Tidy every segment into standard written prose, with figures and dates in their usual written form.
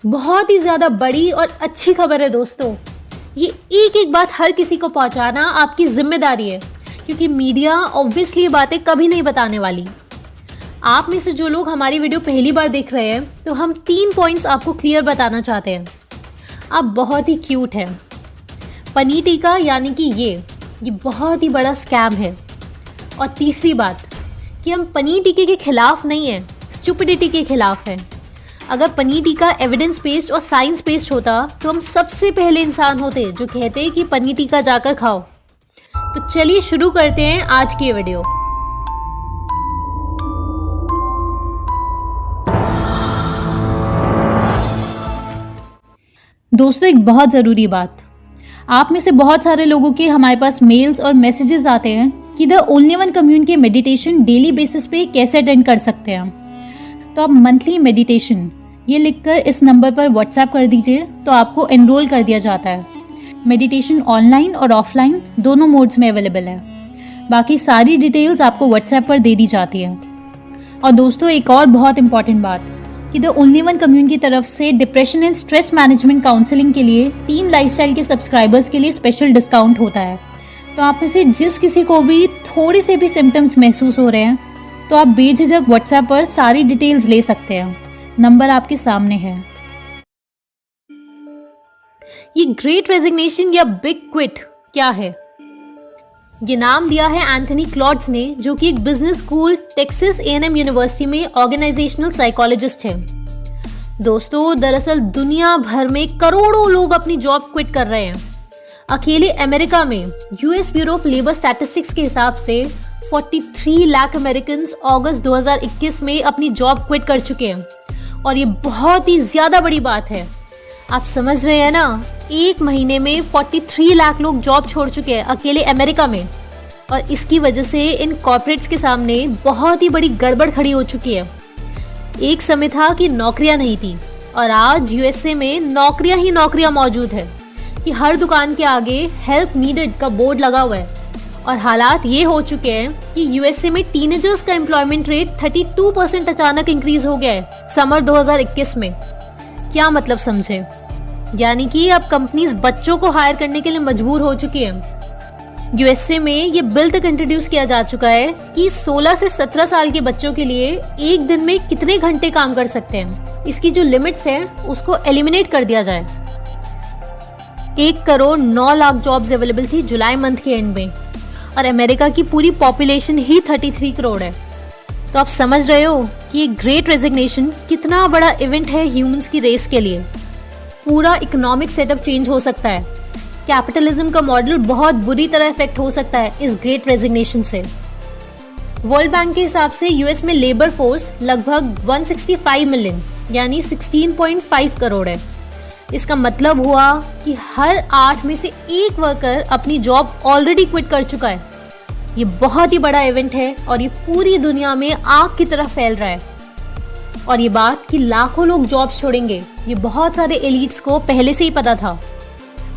बहुत ही ज़्यादा बड़ी और अच्छी खबर है दोस्तों। ये एक एक बात हर किसी को पहुंचाना आपकी जिम्मेदारी है, क्योंकि मीडिया ऑब्वियसली ये बातें कभी नहीं बताने वाली। आप में से जो लोग हमारी वीडियो पहली बार देख रहे हैं, तो हम 3 पॉइंट्स आपको क्लियर बताना चाहते हैं। आप बहुत ही क्यूट हैं। पनीर टीका यानी कि ये बहुत ही बड़ा स्कैम है। और तीसरी बात कि हम पनीर टीके के खिलाफ नहीं हैं, स्टुपिडिटी के खिलाफ हैं। अगर पनीर टीका एविडेंस बेस्ड और साइंस बेस्ड होता तो हम सबसे पहले इंसान होते जो कहते हैं कि पनीर टीका जाकर खाओ। तो चलिए शुरू करते हैं आज की वीडियो। दोस्तों, एक बहुत ज़रूरी बात, आप में से बहुत सारे लोगों के हमारे पास मेल्स और मैसेजेस आते हैं कि द ओनली वन कम्युन के मेडिटेशन डेली बेसिस पे कैसे अटेंड कर सकते हैं। तो आप मंथली मेडिटेशन ये लिखकर इस नंबर पर व्हाट्सएप कर दीजिए, तो आपको एनरोल कर दिया जाता है। मेडिटेशन ऑनलाइन और ऑफलाइन दोनों मोड्स में अवेलेबल है। बाकी सारी डिटेल्स आपको व्हाट्सएप पर दे दी जाती है। और दोस्तों, एक और बहुत इंपॉर्टेंट बात कि द ओनली वन कम्युन की तरफ से depression and stress management counselling के लिए टीम लाइफस्टाइल के सब्सक्राइबर्स के लिए स्पेशल डिस्काउंट होता है। तो आप में से जिस किसी को भी थोड़े से भी सिम्टम्स महसूस हो रहे हैं, तो आप बेझिझक व्हाट्सएप पर सारी डिटेल्स ले सकते हैं। नंबर आपके सामने है। ये ग्रेट रेजिग्नेशन या बिग क्विट क्या है? ये नाम दिया है एंथनी क्लॉड्स ने, जो कि एक business school Texas A&M university में ऑर्गेनाइजेशनल साइकोलॉजिस्ट हैं। दोस्तों, दरअसल दुनिया भर में करोड़ों लोग अपनी जॉब क्विट कर रहे हैं। अकेले अमेरिका में US bureau of labour statistics के हिसाब से 43 लाख अमेरिकन अगस्त 2021 में अपनी जॉब क्विट कर चुके हैं। और ये बहुत ही ज़्यादा बड़ी बात है। आप समझ रहे हैं ना, एक महीने में 43 लाख लोग जॉब छोड़ चुके हैं अकेले अमेरिका में। और इसकी वजह से इन कॉर्पोरेट्स के सामने बहुत ही बड़ी गड़बड़ खड़ी हो चुकी है। एक समय था कि नौकरियां नहीं थी, और आज USA में नौकरियां ही नौकरियां मौजूद है कि हर दुकान के आगे हेल्प नीडेड का बोर्ड लगा हुआ है। और हालात ये हो चुके हैं कि USA में टीनेजर्स का एम्प्लॉयमेंट रेट 32% अचानक इंक्रीज हो गया है समर 2021 में। क्या मतलब समझे? यानी कि अब कंपनीज बच्चों को हायर करने के लिए मजबूर हो चुकी हैं। USA में ये बिल तक इंट्रोड्यूस किया जा चुका है कि 16 से 17 साल के बच्चों के लिए एक दिन में कितने घंटे काम कर सकते हैं, इसकी जो लिमिट्स है उसको एलिमिनेट कर दिया जाए। 1 करोड़ 9 लाख जॉब्स अवेलेबल थी जुलाई मंथ के एंड में, और अमेरिका की पूरी पॉपुलेशन ही 33 करोड़ है। तो आप समझ रहे हो कि ये ग्रेट रेजिग्नेशन कितना बड़ा इवेंट है ह्यूमंस की रेस के लिए। पूरा इकोनॉमिक सेटअप चेंज हो सकता है। कैपिटलिज्म का मॉडल बहुत बुरी तरह इफेक्ट हो सकता है इस ग्रेट रेजिग्नेशन से। वर्ल्ड बैंक के हिसाब से US में लेबर फोर्स लगभग 165 मिलियन यानी 16.5 करोड़ है। इसका मतलब हुआ कि हर 8 में से 1 वर्कर अपनी जॉब ऑलरेडी क्विट कर चुका है। ये बहुत ही बड़ा इवेंट है और ये पूरी दुनिया में आग की तरह फैल रहा है। और ये बात कि लाखों लोग जॉब्स छोड़ेंगे, ये बहुत सारे एलीट्स को पहले से ही पता था।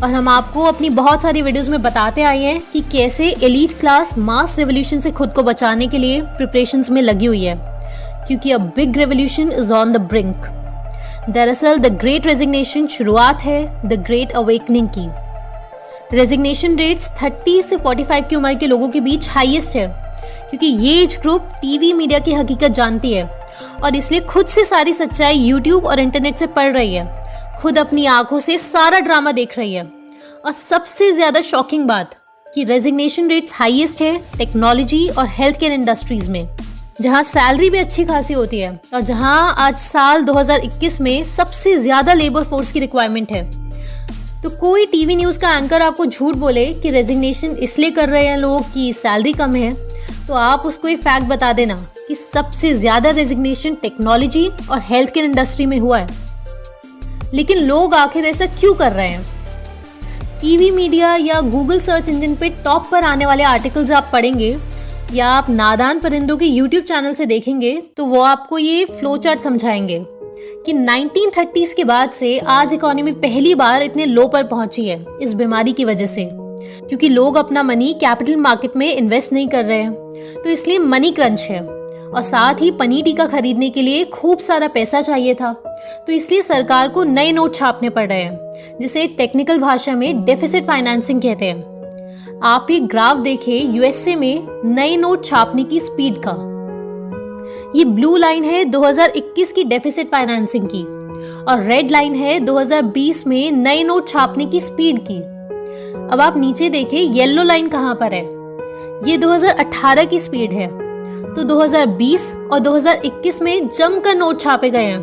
और हम आपको अपनी बहुत सारी वीडियोस में बताते आए हैं कि कैसे एलीट क्लास मास रेवोल्यूशन से खुद को बचाने के लिए प्रिपरेशंस में लगी हुई है, क्योंकि अब big revolution is on the brink. दरअसल द ग्रेट रेजिग्नेशन शुरुआत है द ग्रेट अवेकनिंग की। रेजिग्नेशन रेट्स 30 से 45 की उम्र के लोगों के बीच हाईएस्ट है, क्योंकि ये एज ग्रुप टीवी मीडिया की हकीकत जानती है और इसलिए खुद से सारी सच्चाई यूट्यूब और इंटरनेट से पढ़ रही है, खुद अपनी आंखों से सारा ड्रामा देख रही है। और सबसे ज्यादा शॉकिंग बात कि रेजिग्नेशन रेट्स हाईएस्ट है टेक्नोलॉजी और हेल्थ केयर इंडस्ट्रीज में, जहां सैलरी भी अच्छी खासी होती है और जहां आज साल 2021 में सबसे ज्यादा लेबर फोर्स की रिक्वायरमेंट है। तो कोई टीवी न्यूज का एंकर आपको झूठ बोले कि रेजिग्नेशन इसलिए कर रहे हैं लोग कि सैलरी कम है, तो आप उसको ये फैक्ट बता देना कि सबसे ज्यादा रेजिग्नेशन टेक्नोलॉजी और हेल्थ केयर इंडस्ट्री में हुआ है। लेकिन लोग आखिर ऐसा क्यों कर रहे हैं? टीवी मीडिया या गूगल सर्च इंजन पे टॉप पर आने वाले आर्टिकल्स आप पढ़ेंगे या आप नादान परिंदों के YouTube चैनल से देखेंगे, तो वो आपको ये फ्लो चार्ट समझाएंगे कि 1930s के बाद से आज इकोनॉमी पहली बार इतने लो पर पहुंची है इस बीमारी की वजह से, क्योंकि लोग अपना मनी कैपिटल मार्केट में इन्वेस्ट नहीं कर रहे हैं, तो इसलिए मनी क्रंच है। और साथ ही पनीर टीका खरीदने के लिए खूब सारा पैसा चाहिए था, तो इसलिए सरकार को नए नोट छापने पड़ रहे हैं, जिसे टेक्निकल भाषा में डेफिसिट फाइनेंसिंग कहते हैं। आप ये ग्राफ देखिए यूएसए में नए नोट छापने की स्पीड का। ये ब्लू लाइन है 2021 की डेफिसिट फाइनेंसिंग की और रेड लाइन है 2020 में नए नोट छापने की स्पीड की। अब आप नीचे देखिए येलो लाइन कहाँ पर है, ये 2018 की स्पीड है। तो 2020 और 2021 में जमकर नोट छापे गए हैं,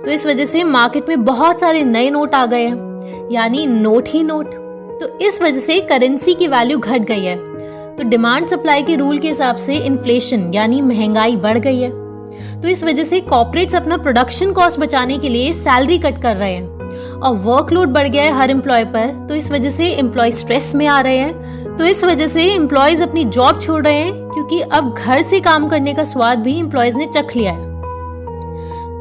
तो इस वजह से मार्केट में बहुत सारे नए नोट आ गए हैं, यानी नोट ही नोट। तो इस वजह से करेंसी की वैल्यू घट गई है। तो डिमांड सप्लाई के रूल के हिसाब से इन्फ्लेशन यानी महंगाई बढ़ गई है। तो इस वजह से कॉर्पोरेट्स अपना प्रोडक्शन कॉस्ट बचाने के लिए सैलरी कट कर रहे हैं और वर्कलोड बढ़ गया है हर एम्प्लॉय पर। तो इस वजह से एम्प्लॉय स्ट्रेस में आ रहे हैं। तो इस वजह से एम्प्लॉयज अपनी जॉब छोड़ रहे हैं, क्योंकि अब घर से काम करने का स्वाद भी एम्प्लॉयज ने चख लिया है।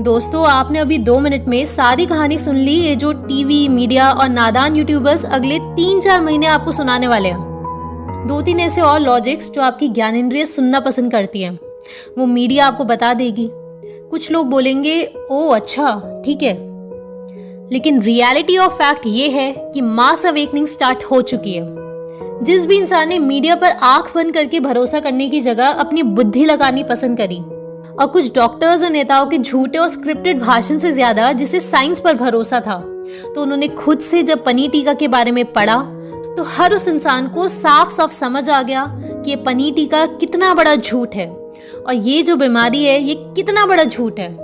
दोस्तों, आपने अभी 2 मिनट में सारी कहानी सुन ली। ये जो टीवी, मीडिया और नादान यूट्यूबर्स अगले 3-4 महीने आपको सुनाने वाले हैं। 2-3 ऐसे और लॉजिक्स जो आपकी ज्ञानेंद्रिय सुनना पसंद करती हैं, वो मीडिया आपको बता देगी। कुछ लोग बोलेंगे ओ अच्छा ठीक है, लेकिन रियलिटी ऑफ फैक्ट ये है कि मास अवेकनिंग स्टार्ट हो चुकी है। जिस भी इंसान ने मीडिया पर आंख बंद करके भरोसा करने की जगह अपनी बुद्धि लगानी पसंद करी, और कुछ डॉक्टर्स और नेताओं के झूठे और स्क्रिप्टेड भाषण से ज्यादा जिसे साइंस पर भरोसा था, तो उन्होंने खुद से जब पनीर टीका के बारे में पढ़ा, तो हर उस इंसान को साफ साफ समझ आ गया कि ये पनीर टीका कितना बड़ा झूठ है और ये जो बीमारी है ये कितना बड़ा झूठ है।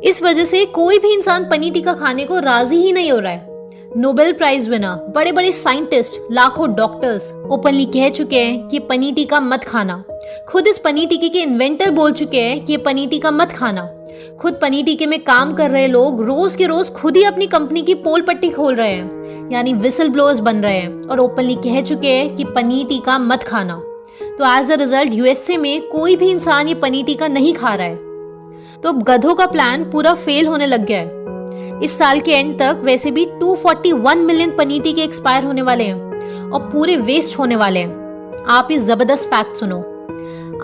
इस वजह से कोई भी इंसान पनीर टीका खाने को राजी ही नहीं हो रहा है। नोबेल प्राइज विनर, बड़े बड़े साइंटिस्ट, लाखों डॉक्टर्स ओपनली कह चुके हैं कि पनीर टीका मत खाना। खुद इस पनीर टीके के इन्वेंटर बोल चुके हैं कि पनीर टीका मत खाना। खुद पनीर टीके में काम कर रहे लोग रोज के रोज खुद ही अपनी कंपनी की पोल पट्टी खोल रहे हैं, यानी विसल ब्लोअर्स बन रहे हैं और ओपनली कह चुके हैं कि पनीर टीका मत खाना। तो एज अ रिजल्ट यूएसए में कोई भी इंसान ये पनीर टीका नहीं खा रहा है। तो अब गधों का प्लान पूरा फेल होने लग गया है। इस साल के एंड तक वैसे भी 241 मिलियन पनीर टीके एक्सपायर होने वाले हैं और पूरे वेस्ट होने वाले हैं। आप ये जबरदस्त फैक्ट सुनो।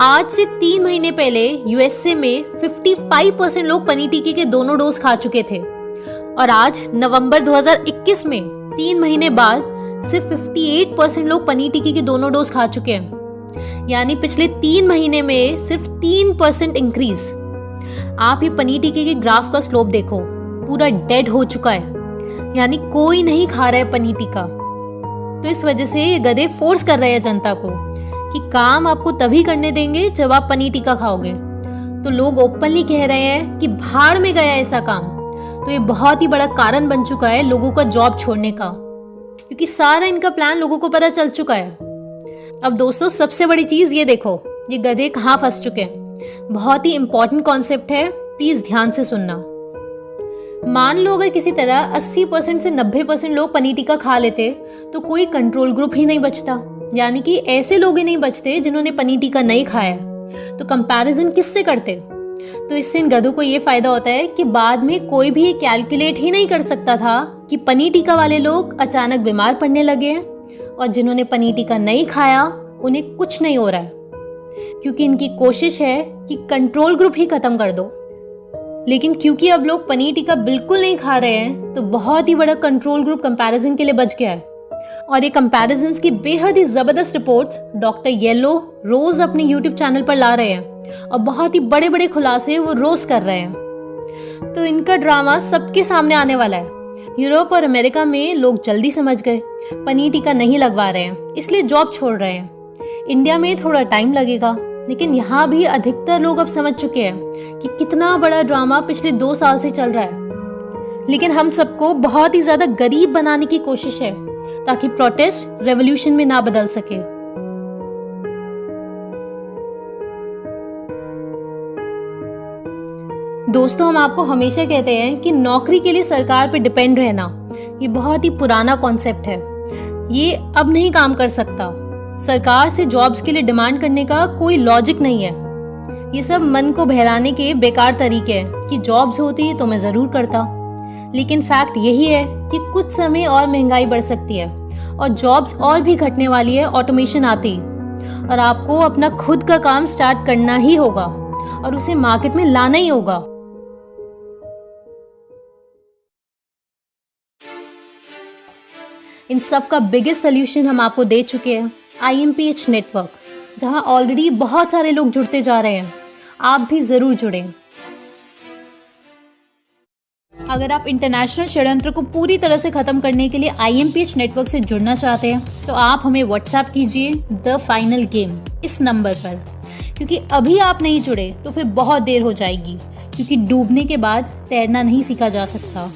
आज से 3 महीने पहले यूएसए में 55% लोग पनीर टीके के दोनों डोज खा चुके थे, और आज नवंबर 2021 में 3 महीने बाद सिर्फ 58% लोग पनीर टीके के दोनों डोज खा चुके हैं, यानी पिछले 3 महीने में सिर्फ 3% इंक्रीज। आप ये पनीर टीके के ग्राफ का स्लोप देखो, पूरा डेड हो चुका है, यानी कोई नहीं खा रहा है पनीर टीका। तो इस वजह से ये गधे फोर्स कर रहे हैं जनता को कि काम आपको तभी करने देंगे जब आप पनीर टीका खाओगे। तो लोग ओपनली कह रहे हैं कि भाड़ में गया ऐसा काम। तो ये बहुत ही बड़ा कारण बन चुका है लोगों का जॉब छोड़ने का, क्योंकि सारा इनका प्लान लोगों को पता चल चुका है। अब दोस्तों, सबसे बड़ी चीज ये देखो, ये गधे कहाँ फंस चुके हैं। बहुत ही इंपॉर्टेंट कॉन्सेप्ट है, प्लीज ध्यान से सुनना। मान लो अगर किसी तरह 80% से 90% लोग पनीर टीका खा लेते, तो कोई कंट्रोल ग्रुप ही नहीं बचता, यानी कि ऐसे लोग ही नहीं बचते जिन्होंने पनीर टीका नहीं खाया। तो कंपैरिजन किससे करते? तो इससे इन गधों को ये फायदा होता है कि बाद में कोई भी कैलकुलेट ही नहीं कर सकता था कि पनीर टीका वाले लोग अचानक बीमार पड़ने लगे हैं और जिन्होंने पनीर टीका नहीं खाया उन्हें कुछ नहीं हो रहा है, क्योंकि इनकी कोशिश है कि कंट्रोल ग्रुप ही खत्म कर दो। लेकिन क्योंकि अब लोग पनीर टीका बिल्कुल नहीं खा रहे हैं, तो बहुत ही बड़ा कंट्रोल ग्रुप कंपैरिजन के लिए बच गया है। और ये कंपैरिजन्स की बेहद ही जबरदस्त रिपोर्ट्स डॉक्टर येलो रोज अपने यूट्यूब चैनल पर ला रहे हैं और बहुत ही बड़े बड़े खुलासे वो रोज कर रहे हैं। तो इनका ड्रामा सबके सामने आने वाला है। यूरोप और अमेरिका में लोग जल्दी समझ गए, पनीर टीका नहीं लगवा रहे हैं, इसलिए जॉब छोड़ रहे हैं। इंडिया में थोड़ा टाइम लगेगा, लेकिन यहाँ भी अधिकतर लोग अब समझ चुके हैं कि कितना बड़ा ड्रामा पिछले 2 साल से चल रहा है। लेकिन हम सबको बहुत ही ज्यादा गरीब बनाने की कोशिश है, ताकि प्रोटेस्ट रेवोल्यूशन में ना बदल सके। दोस्तों, हम आपको हमेशा कहते हैं कि नौकरी के लिए सरकार पे डिपेंड रहना ये बहुत ही पुराना कॉन्सेप्ट है। ये अब नहीं काम कर सकता। सरकार से जॉब्स के लिए डिमांड करने का कोई लॉजिक नहीं है। ये सब मन को बहलाने के बेकार तरीके हैं कि जॉब्स होती तो मैं जरूर करता। लेकिन फैक्ट यही है कि कुछ समय और महंगाई बढ़ सकती है और जॉब्स और भी घटने वाली है ऑटोमेशन आते ही, और आपको अपना खुद का काम स्टार्ट करना ही होगा और उसे मार्केट में लाना ही होगा। इन सब का बिगेस्ट सोल्यूशन हम आपको दे चुके हैं, IMPH नेटवर्क, जहां ऑलरेडी बहुत सारे लोग जुड़ते जा रहे हैं। आप भी ज़रूर जुड़ें। अगर आप इंटरनेशनल षड्यंत्र को पूरी तरह से ख़त्म करने के लिए IMPH नेटवर्क से जुड़ना चाहते हैं तो आप हमें व्हाट्सएप कीजिए द फाइनल गेम इस नंबर पर, क्योंकि अभी आप नहीं जुड़े तो फिर बहुत देर हो जाएगी, क्योंकि डूबने के बाद तैरना नहीं सीखा जा सकता।